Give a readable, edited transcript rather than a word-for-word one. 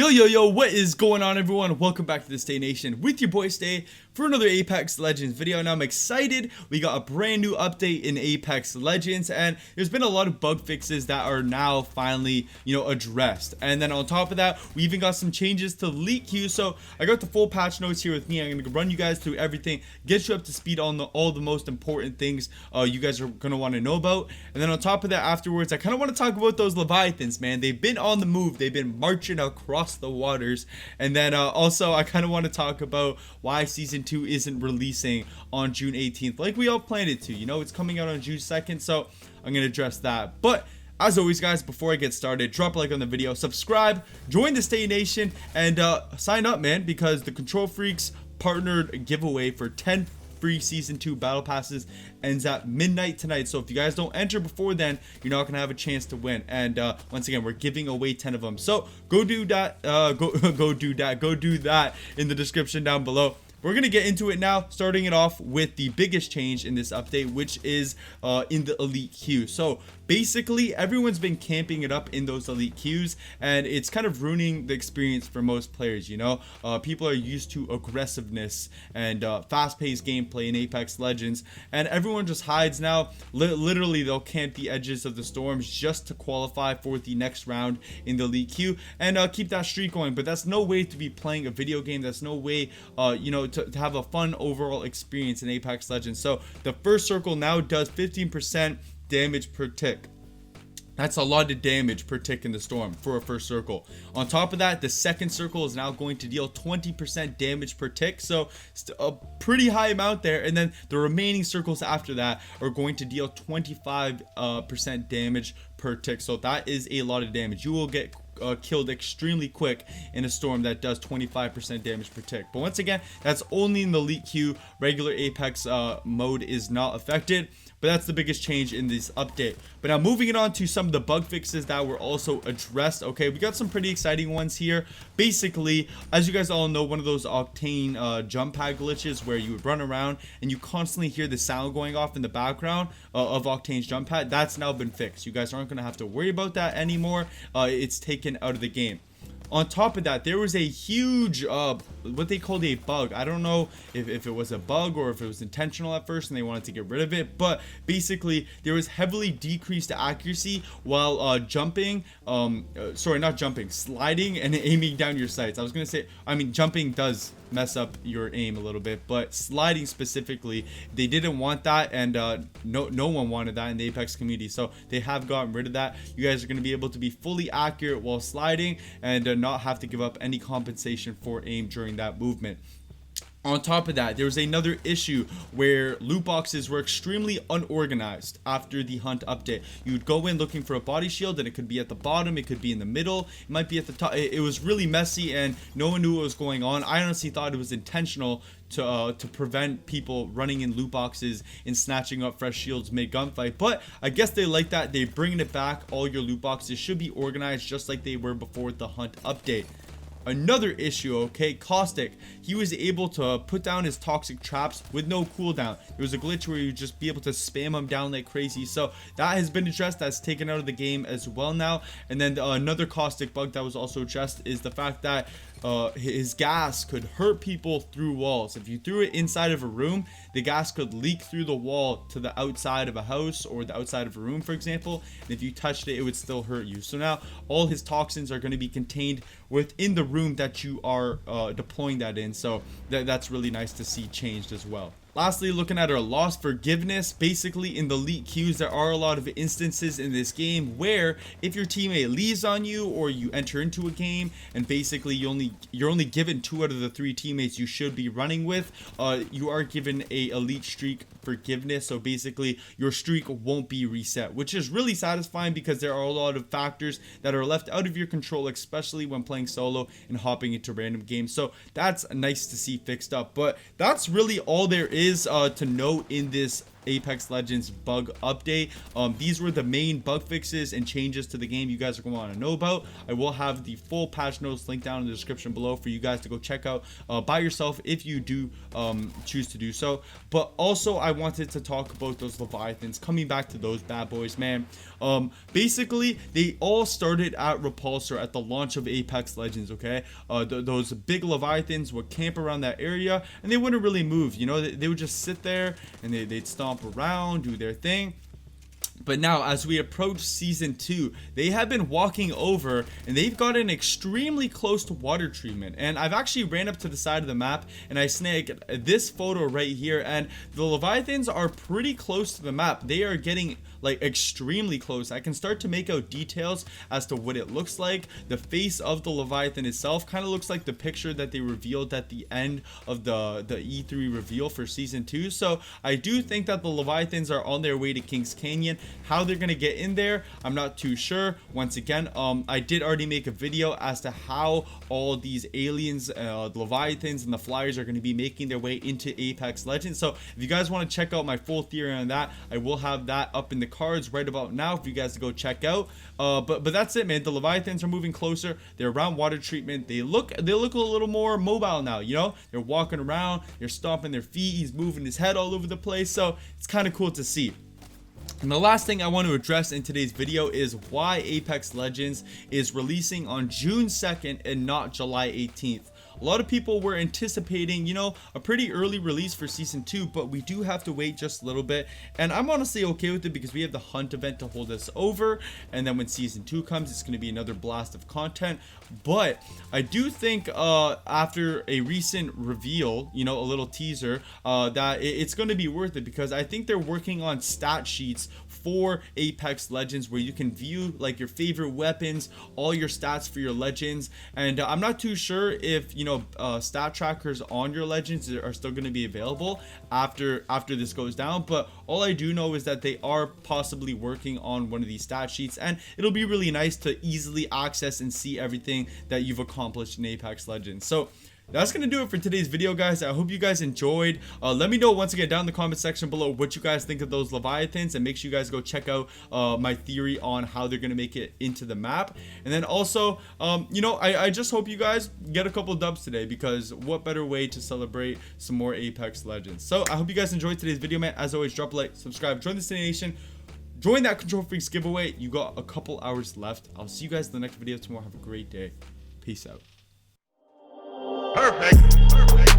Yo, what is going on, everyone? Welcome back to the Stay Nation with your boy Stay for another Apex Legends video. And I'm excited. We got a brand new update in Apex Legends, and there's been a lot of bug fixes that are now finally, addressed. And then on top of that, we even got some changes to leak queue. So I got the full patch notes here with me. I'm gonna run you guys through everything, get you up to speed on all the most important things you guys are gonna want to know about. And then on top of that, afterwards, I kind of want to talk about those Leviathans, man. They've been on the move. They've been marching across the waters. And then also I kind of want to talk about why season 2 isn't releasing on June 18th like we all planned it to. It's coming out on June 2nd, so I'm gonna address that. But as always, guys, before I get started, drop a like on the video, subscribe, join the Stay Nation, and sign up, man, because the Control Freaks partnered giveaway for 10 free season 2 battle passes ends at midnight tonight. So if you guys don't enter before then, you're not gonna have a chance to win. And once again, we're giving away 10 of them, so go do that. Go do that in the description down below. We're gonna get into it now, starting it off with the biggest change in this update, which is in the elite queue. So basically, everyone's been camping it up in those elite queues, and it's kind of ruining the experience for most players. People are used to aggressiveness and fast-paced gameplay in Apex Legends, and everyone just hides now. Literally, they'll camp the edges of the storms just to qualify for the next round in the elite queue and keep that streak going. But that's no way to be playing a video game. That's no way, to have a fun overall experience in Apex Legends. So the first circle now does 15% damage per tick. That's a lot of damage per tick in the storm for a first circle. On top of that, the second circle is now going to deal 20% damage per tick, so a pretty high amount there. And then the remaining circles after that are going to deal 25% damage per tick, so that is a lot of damage. You will get killed extremely quick in a storm that does 25% damage per tick. But once again, that's only in the elite queue. Regular Apex mode is not affected, but that's the biggest change in this update. But now moving it on to some of the bug fixes that were also addressed. Okay, we got some pretty exciting ones here. Basically, as you guys all know, one of those Octane jump pad glitches where you would run around and you constantly hear the sound going off in the background of Octane's jump pad, that's now been fixed. You guys aren't going to have to worry about that anymore. It's taken out of the game. On top of that, there was a huge what they called a bug. I don't know if it was a bug or if it was intentional at first and they wanted to get rid of it, but basically there was heavily decreased accuracy while jumping, sliding and aiming down your sights. I was gonna say, jumping does mess up your aim a little bit, but sliding specifically, they didn't want that, and no one wanted that in the Apex community, so they have gotten rid of that. You guys are going to be able to be fully accurate while sliding and not have to give up any compensation for aim during that movement. On top of that, there was another issue where loot boxes were extremely unorganized after the hunt update. You would go in looking for a body shield, and it could be at the bottom, it could be in the middle, it might be at the top. It was really messy, and no one knew what was going on. I honestly thought it was intentional to prevent people running in loot boxes and snatching up fresh shields mid gunfight, but I guess they like that. They're bringing it back. All your loot boxes should be organized just like they were before the hunt update. Another issue, okay, Caustic, he was able to put down his toxic traps with no cooldown. There was a glitch where you'd just be able to spam them down like crazy, so that has been addressed. That's taken out of the game as well now. And then another Caustic bug that was also addressed is the fact that his gas could hurt people through walls. If you threw it inside of a room, the gas could leak through the wall to the outside of a house or the outside of a room, for example, and if you touched it, it would still hurt you. So now all his toxins are going to be contained within the room that you are deploying that in, so that's really nice to see changed as well. Lastly, looking at our lost forgiveness, basically in the elite queues, there are a lot of instances in this game where if your teammate leaves on you or you enter into a game and basically you're only given 2 out of the 3 teammates you should be running with, you are given a elite streak forgiveness. So basically your streak won't be reset, which is really satisfying because there are a lot of factors that are left out of your control, especially when playing solo and hopping into random games. So that's nice to see fixed up. But that's really all there is to know in this Apex Legends bug update. These were the main bug fixes and changes to the game you guys are going to want to know about. I will have the full patch notes linked down in the description below for you guys to go check out by yourself if you do choose to do so. But also I wanted to talk about those Leviathans, coming back to those bad boys, man. Basically they all started at Repulsor at the launch of Apex Legends, okay? Those big Leviathans would camp around that area and they wouldn't really move, you know. They would just sit there and they'd stomp around, do their thing. But now, as we approach season 2, they have been walking over and they've gotten extremely close to water treatment. And I've actually ran up to the side of the map and I snagged this photo right here. And the Leviathans are pretty close to the map. They are getting like extremely close. I can start to make out details as to what it looks like. The face of the Leviathan itself kind of looks like the picture that they revealed at the end of the E3 reveal for season 2. So I do think that the Leviathans are on their way to Kings Canyon. How they're gonna get in there, I'm not too sure. Once again, I did already make a video as to how all these aliens, Leviathans and the Flyers are gonna be making their way into Apex Legends. So if you guys want to check out my full theory on that, I will have that up in the cards right about now for you guys to go check out. But that's it, man. The Leviathans are moving closer. They're around water treatment. They look a little more mobile now, you know. They're walking around, they're stomping their feet, he's moving his head all over the place. So it's kind of cool to see. And the last thing I want to address in today's video is why Apex Legends is releasing on June 2nd and not July 18th. A lot of people were anticipating, you know, a pretty early release for season 2, but we do have to wait just a little bit. And I'm honestly okay with it because we have the hunt event to hold us over. And then when season 2 comes, it's going to be another blast of content. But I do think after a recent reveal, you know, a little teaser, that it's going to be worth it, because I think they're working on stat sheets for Apex Legends where you can view like your favorite weapons, all your stats for your legends. And I'm not too sure if, you know, stat trackers on your legends are still going to be available after this goes down. But all I do know is that they are possibly working on one of these stat sheets, and it'll be really nice to easily access and see everything that you've accomplished in Apex Legends. So that's gonna do it for today's video, guys. I hope you guys enjoyed. Let me know once again down in the comment section below what you guys think of those Leviathans, and make sure you guys go check out my theory on how they're gonna make it into the map. And then also, you know, I just hope you guys get a couple dubs today, because what better way to celebrate some more Apex Legends. So I hope you guys enjoyed today's video, man. As always, drop a like, subscribe, join the Stay Nation, join that Control Freaks giveaway. You got a couple hours left. I'll see you guys in the next video tomorrow. Have a great day. Peace out. Perfect.